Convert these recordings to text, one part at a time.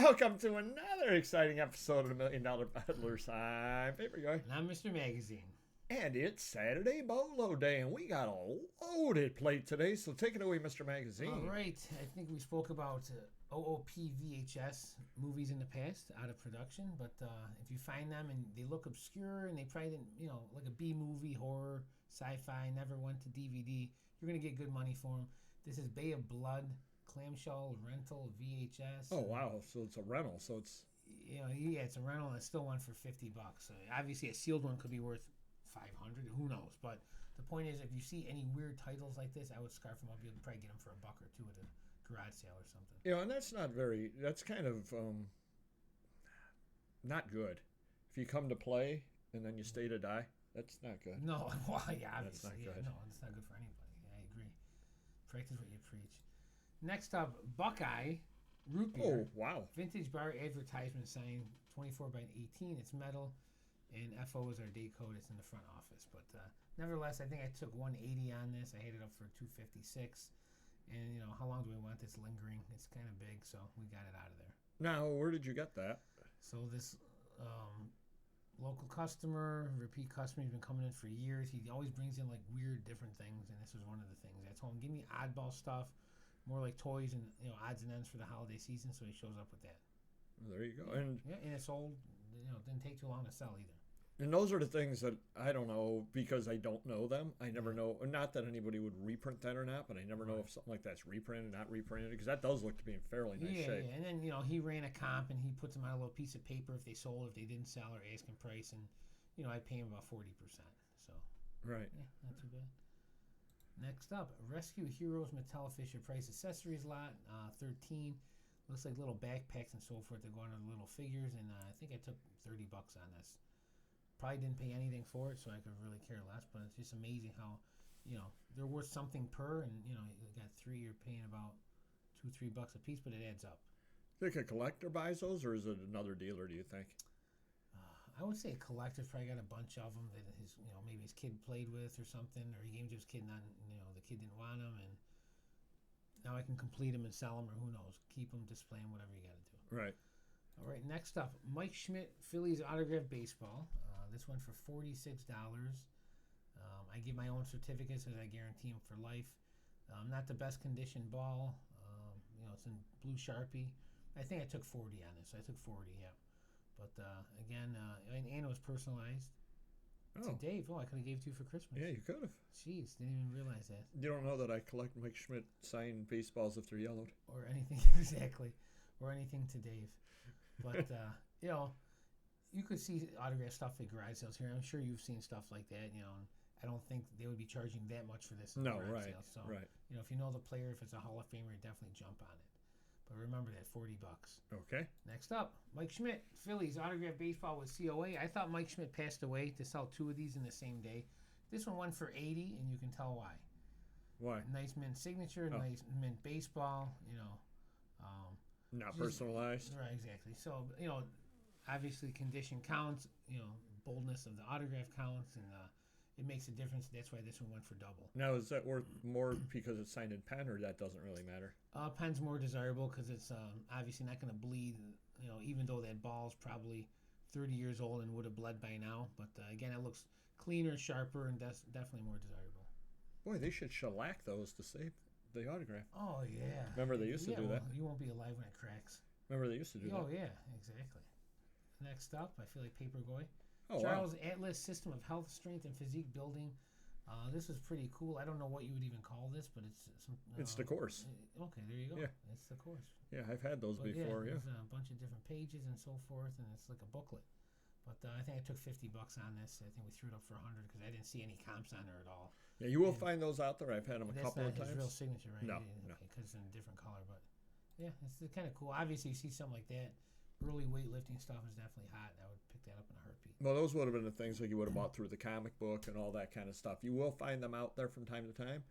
Welcome to another exciting episode of the $1 Million Peddlers. I'm Paper Guy. And I'm Mr. Magazine. And it's Saturday BOLO Day, and we got a loaded plate today, so take it away, Mr. Magazine. All right. I think we spoke about OOP VHS movies in the past, out of production, but if you find them and they look obscure and they probably didn't, like a B movie, horror, sci-fi, never went to DVD, you're going to get good money for them. This is Bay of Blood, clamshell rental VHS. Oh, wow. So it's a rental, so it's... Yeah, it's a rental and it's still one for $50. So obviously a sealed one could be worth $500, who knows? But the point is, if you see any weird titles like this, I would scarf them up. You'd probably get them for $1 or $2 at a garage sale or something. And that's kind of not good. If you come to play and then you stay to die, that's not good. No, well, yeah, obviously. That's not good. Yeah, no, it's not good for anybody. I agree. Practice what you preach. Next up, Buckeye Root Beer. Oh, wow. Vintage bar advertisement sign, 24 by 18. It's metal. And FO is our date code. It's in the front office. But nevertheless, I think I took 180 on this. I had it up for 256. And, how long do we want this lingering? It's kind of big, so we got it out of there. Now, where did you get that? So this local customer, repeat customer, he's been coming in for years. He always brings in, like, weird different things, and this was one of the things. I told him, give me oddball stuff, more like toys and, odds and ends for the holiday season, so he shows up with that. Well, there you go. And it sold, didn't take too long to sell either. And those are the things that I don't know because I don't know them. I never know. Not that anybody would reprint that or not, but I never know if something like that's reprinted, not reprinted, because that does look to be in fairly nice shape. Yeah. And then, he ran a comp and he puts them on a little piece of paper if they sold, if they didn't sell or asking price. And, I pay him about 40%. So, right. Yeah, not too bad. Next up, Rescue Heroes Mattel Fisher Price Accessories Lot, 13. Looks like little backpacks and so forth that go under the little figures. And I think I took $30 on this. Probably didn't pay anything for it, so I could really care less. But it's just amazing how, they're worth something per, and you got 3, you're paying about $2-3 a piece, but it adds up. Think a collector buys those, or is it another dealer? Do you think? I would say a collector's probably got a bunch of them that his, maybe his kid played with or something, or he gave them to his kid, not, the kid didn't want them, and now I can complete them and sell them, or who knows, keep them, display them, whatever you got to do. Right. All right, next up, Mike Schmidt Phillies autographed baseball. This one for $46. I give my own certificates as I guarantee them for life. Not the best condition ball. It's in blue Sharpie. I think I took 40 on this. I took 40, yeah. But again, and it was personalized. Oh. To Dave. Oh, I could have gave it to you for Christmas. Yeah, you could have. Jeez, didn't even realize that. You don't know that I collect Mike Schmidt signed baseballs if they're yellowed. Or anything, exactly. Or anything to Dave. But, you could see autograph stuff at garage sales here. I'm sure you've seen stuff like that, and I don't think they would be charging that much for this. No, garage right, sales. So, right. If you know the player, if it's a Hall of Famer, definitely jump on it. But remember that, $40. Okay. Next up, Mike Schmidt, Phillies autograph baseball with COA. I thought Mike Schmidt passed away to sell 2 of these in the same day. This one went for $80, and you can tell why. Why? Nice mint signature, nice mint baseball. Not personalized. Right, exactly. So obviously condition counts, boldness of the autograph counts, and it makes a difference. That's why this one went for double. Now, is that worth more because it's signed in pen, or that doesn't really matter? Pen's more desirable because it's obviously not going to bleed, even though that ball's probably 30 years old and would have bled by now. But again, it looks cleaner, sharper, and definitely more desirable. Boy, they should shellac those to save the autograph. Oh, yeah. Remember they used to do that? Well, you won't be alive when it cracks. Remember they used to do that? Oh, yeah, exactly. Next up, I feel like Paperboy. Oh, Charles wow. Atlas System of Health, Strength, and Physique Building. This is pretty cool. I don't know what you would even call this, but it's some. It's the course. Okay, there you go. Yeah. It's the course. Yeah, I've had those before. Yeah. There's a bunch of different pages and so forth, and it's like a booklet. But I think I took $50 on this. I think we threw it up for $100 because I didn't see any comps on there at all. Yeah, you will find those out there. I've had them a couple of times. That's not his real signature, right? No, okay, no. Because it's in a different color, but yeah, it's kind of cool. Obviously, you see something like that. Early weightlifting stuff is definitely hot. I would pick that up in a heartbeat. Well, those would have been the things that you would have bought through the comic book and all that kind of stuff. You will find them out there from time to time.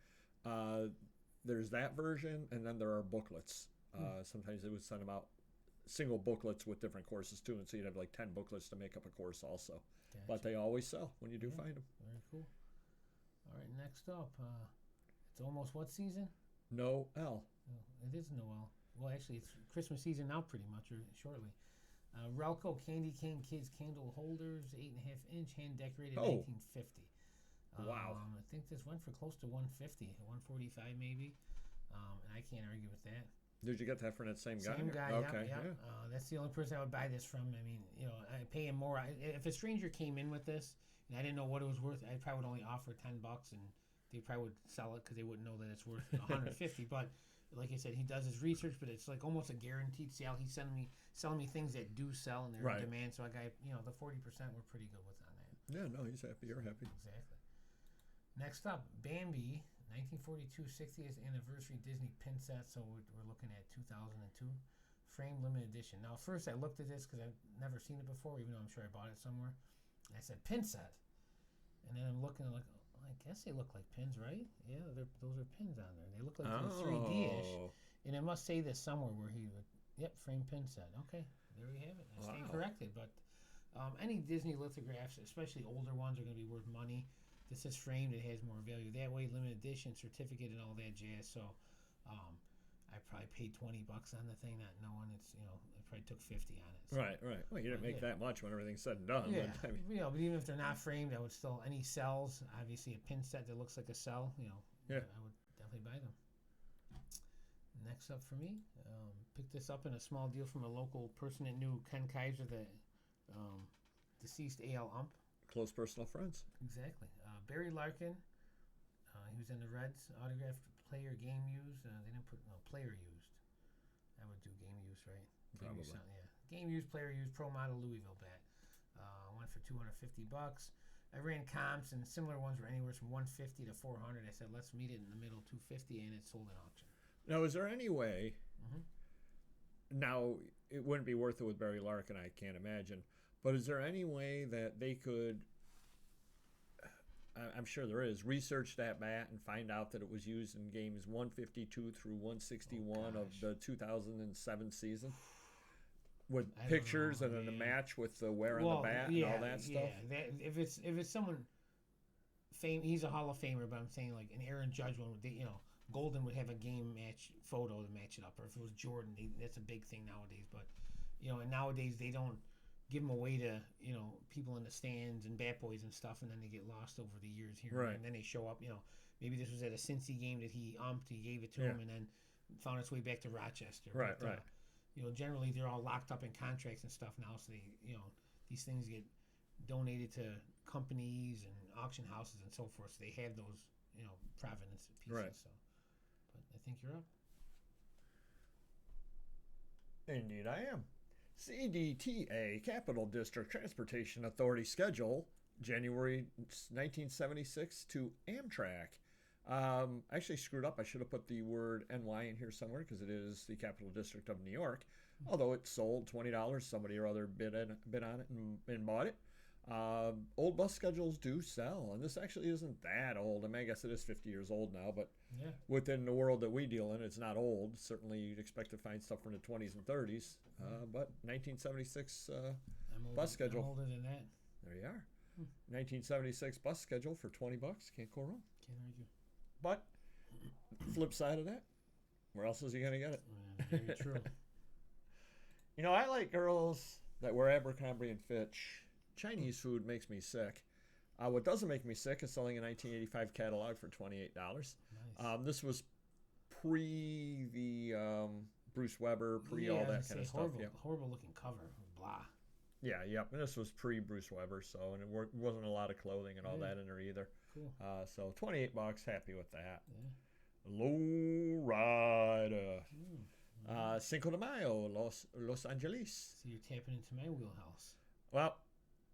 There's that version, and then there are booklets. Sometimes they would send them out single booklets with different courses too, and so you'd have like 10 booklets to make up a course also. Gotcha. But they always sell when you do find them. Very cool. All right, next up, it's almost what season? Noel. Oh, it is Noel. Well, actually, it's Christmas season now, pretty much, or shortly. Relco Candy Cane Kids Candle Holders, 8.5 inch, hand decorated, 1950. Wow. I think this went for close to 150, 145 maybe. And I can't argue with that. Did you get that from that same guy? Same guy, Okay. yeah. That's the only person I would buy this from. I mean, I pay him more. If a stranger came in with this and I didn't know what it was worth, I probably would only offer $10, and they probably would sell it because they wouldn't know that it's worth 150. But like I said, he does his research, but it's like almost a guaranteed sale. He's selling me things that do sell and they're in demand. So I got the 40% we're pretty good with on that. Yeah, no, he's happy. You're happy. Exactly. Next up, Bambi, 1942 60th anniversary Disney pin set. So we're looking at 2002 frame limited edition. Now, first I looked at this because I've never seen it before, even though I'm sure I bought it somewhere. And I said pin set, and then I'm looking like, I guess they look like pins, right? Yeah, those are pins on there. They look like they're 3D-ish, and it must say this somewhere where he would. Yep, frame pin set. Okay, there we have it. I stand corrected, but any Disney lithographs, especially older ones, are going to be worth money. This is framed; it has more value that way. Limited edition, certificate, and all that jazz. So, I probably paid $20 on the thing, not knowing it's I probably took 50 on it. So. Right. Well, you didn't make that much when everything's said and done. Yeah, but, I mean, but even if they're not framed, I would still any cells. Obviously, a pin set that looks like a cell. Yeah. I would definitely buy them. Next up for me, picked this up in a small deal from a local person that knew Ken Kaiser, the deceased AL ump. close personal friends. Exactly. Barry Larkin, he was in the Reds. Autographed player game used. They didn't put player used. I would do game used, right? Game Probably. used, yeah. Game used, player used, pro model Louisville bat. Went for $250. I ran comps, and similar ones were anywhere from 150 to 400. I said, let's meet it in the middle, 250, and it sold at auction. Now, is there any way? Now, it wouldn't be worth it with Barry Larkin, I can't imagine. But is there any way that they could? I'm sure there is. Research that bat and find out that it was used in games 152 through 161 of the 2007 season, with pictures and then a match with the wear on the bat and all that stuff. Yeah, if it's someone he's a Hall of Famer, but I'm saying like an Aaron Judge one, Golden would have a game match photo to match it up, or if it was Jordan, that's a big thing nowadays. But and nowadays they don't give them away to people in the stands and bat boys and stuff, and then they get lost over the years here. Right. And then they show up. Maybe this was at a Cincy game that he umped, he gave it to him, and then found its way back to Rochester. Right. Generally they're all locked up in contracts and stuff now, so they these things get donated to companies and auction houses and so forth. So they have those provenance pieces. Right. So, but I think you're up. Indeed, I am. CDTA, Capital District Transportation Authority schedule, January 1976 to Amtrak. I actually screwed up. I should have put the word NY in here somewhere because it is the Capital District of New York. Although it sold $20, somebody or other bid on it and bought it. Old bus schedules do sell, and this actually isn't that old. I mean, I guess it is 50 years old now, but within the world that we deal in, it's not old. Certainly, you'd expect to find stuff from the 20s and 30s, but 1976 bus schedule. I'm older than that. There you are. 1976 bus schedule for $20. Can't go wrong. Can't argue. But flip side of that, where else is he going to get it? Very true. I like girls that wear Abercrombie and Fitch. Chinese food makes me sick. What doesn't make me sick is selling a 1985 catalog for $28. Nice. This was pre the Bruce Weber, pre all that kind of stuff. Horrible looking cover. Blah. Yeah, yep. And this was pre Bruce Weber, so and it wasn't a lot of clothing and all that in there either. Cool. So $28, happy with that. Yeah. Lowrider. Cinco de Mayo, Los Angeles. So you're tapping into my wheelhouse. Well,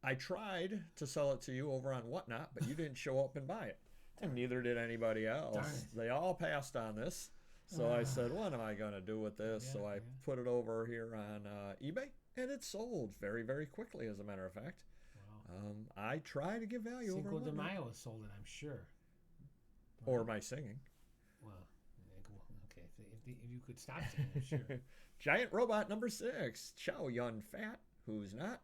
I tried to sell it to you over on Whatnot, but you didn't show up and buy it. And neither did anybody else. They all passed on this. So I said, what am I going to do with this? So I put it over here on eBay, and it sold very, very quickly, as a matter of fact. Wow. I try to give value over Cinco de Mayo has sold it, I'm sure. Or my singing. Well, okay. If you could stop singing, sure. Giant Robot number 6. Chow Yun Fat, who's not.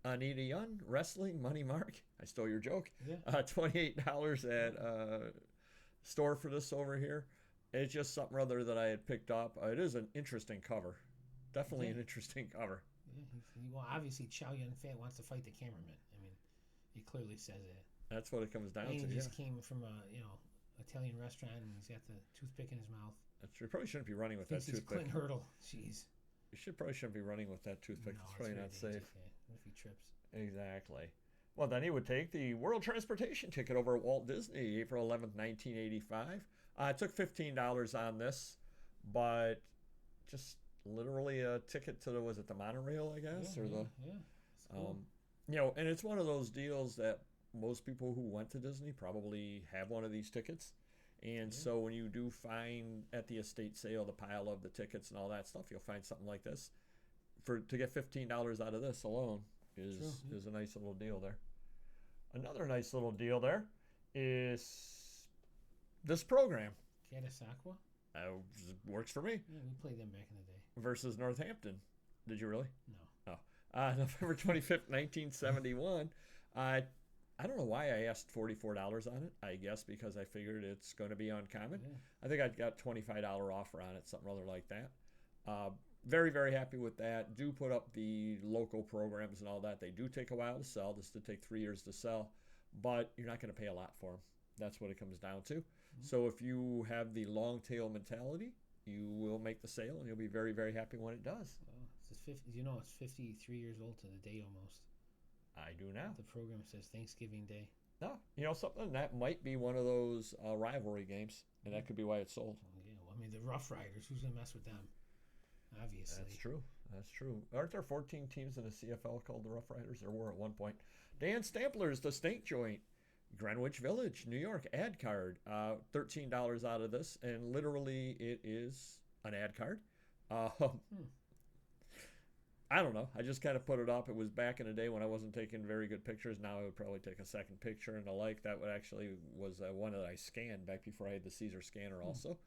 Anita Yun, Wrestling, Money Mark. I stole your joke. Yeah. $28 at store for this over here. It's just something other that I had picked up. It is an interesting cover. Definitely an interesting cover. Yeah, well, obviously Chow Yun-fat wants to fight the cameraman. I mean, he clearly says it. That's what it comes down to. He just came from a Italian restaurant and he's got the toothpick in his mouth. That's true. You probably shouldn't be running with that toothpick. Clinton Hurdle. Jeez. You probably shouldn't be running with that toothpick. No, it's probably not safe. Yeah. What if he trips? Exactly. Well, then he would take the World Transportation ticket over at Walt Disney, April 11th, 1985. I took $15 on this, but just literally a ticket to the monorail, I guess, Cool. And it's one of those deals that most people who went to Disney probably have one of these tickets. And so when you do find at the estate sale the pile of the tickets and all that stuff, you'll find something like this. To get $15 out of this alone is a nice little deal there. Another nice little deal there is this program. Catasauqua? Works for me. Yeah, we played them back in the day. Versus Northampton. Did you really? No. Oh. November 25th, 1971. I don't know why I asked $44 on it. I guess because I figured it's going to be uncommon. Yeah. I think I got $25 offer on it, something other like that. Very, very happy with that. Do put up the local programs and all that. They do take a while to sell. This did take 3 years to sell, but you're not going to pay a lot for them. That's what it comes down to. Mm-hmm. So if you have the long tail mentality, you will make the sale, and you'll be very, very happy when it does. Well, it's 53 years old to the day almost. I do now. The program says Thanksgiving Day. No, something that might be one of those rivalry games, and that could be why it's sold. Yeah, well, I mean, the Rough Riders, who's going to mess with them? Obviously. That's true. Aren't there 14 teams in the CFL called the Rough Riders? There were at one point. Dan Stampler's The Snake Joint, Greenwich Village, New York, ad card. $13 out of this, and literally it is an ad card. I don't know. I just kind of put it up. It was back in the day when I wasn't taking very good pictures. Now I would probably take a second picture and the like. That was one that I scanned back before I had the CZUR Scanner also.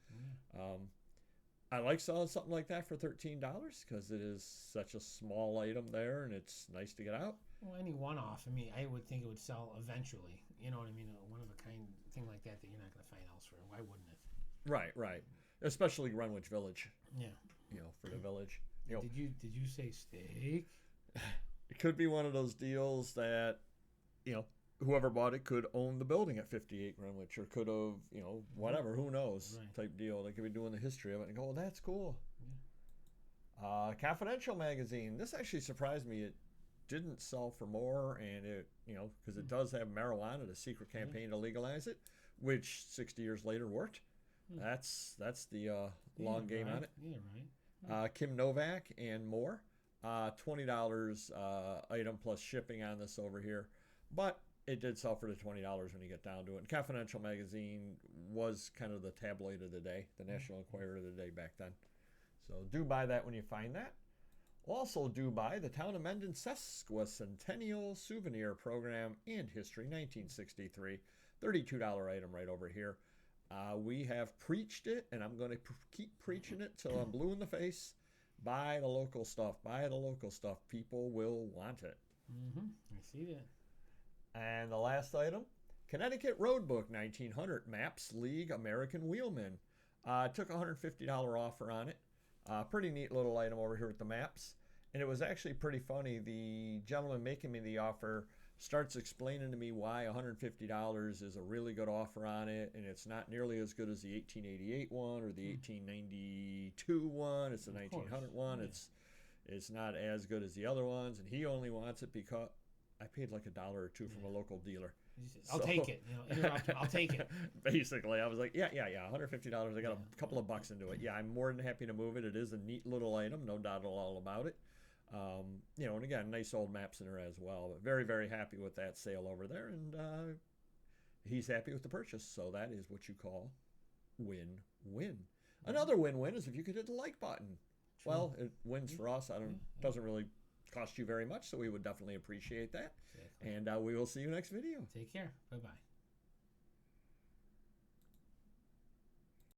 I like selling something like that for $13 because it is such a small item there, and it's nice to get out. Well, any one-off. I mean, I would think it would sell eventually. You know what I mean? A one-of-a-kind thing like that you're not going to find elsewhere. Why wouldn't it? Right. Especially Greenwich Village. Yeah. For the village. Did you say steak? It could be one of those deals that, whoever bought it could own the building at 58 Greenwich, or could have, whatever, who knows, type deal. They could be doing the history of it and go, well, that's cool. Yeah. Confidential magazine. This actually surprised me. It didn't sell for more, and it, because it does have marijuana, the secret campaign to legalize it, which 60 years later worked. That's the long game on it. Yeah, right. Kim Novak and more. $20 item plus shipping on this over here. But it did sell for the $20 when you get down to it. And Confidential magazine was kind of the tabloid of the day, the National Enquirer of the day back then. So do buy that when you find that. Also do buy the Town of Mendon Sesquicentennial Souvenir Program and History 1963. $32 item right over here. We have preached it, and I'm going to keep preaching it till I'm blue in the face. Buy the local stuff. Buy the local stuff. People will want it. Mm-hmm. I see that. And the last item, Connecticut Road Book 1900 Maps League American Wheelman. Took a $150 offer on it. Pretty neat little item over here with the maps. And it was actually pretty funny. The gentleman making me the offer starts explaining to me why $150 is a really good offer on it, and it's not nearly as good as the 1888 one or the 1892 one. It's the 1900 one. Yeah. It's not as good as the other ones, and he only wants it because I paid like $1 or $2 from a local dealer. I'll take it. Interrupt him. I'll take it. Basically, I was like, yeah, $150. I got a couple of bucks into it. Yeah, I'm more than happy to move it. It is a neat little item, no doubt at all about it. And again, nice old maps in there as well. But very, very happy with that sale over there, and he's happy with the purchase. So that is what you call win-win. Another win-win is if you could hit the like button. True. Well, it wins for us. Doesn't really cost you very much, so we would definitely appreciate that. Exactly. And we will see you next video. Take care. Bye-bye.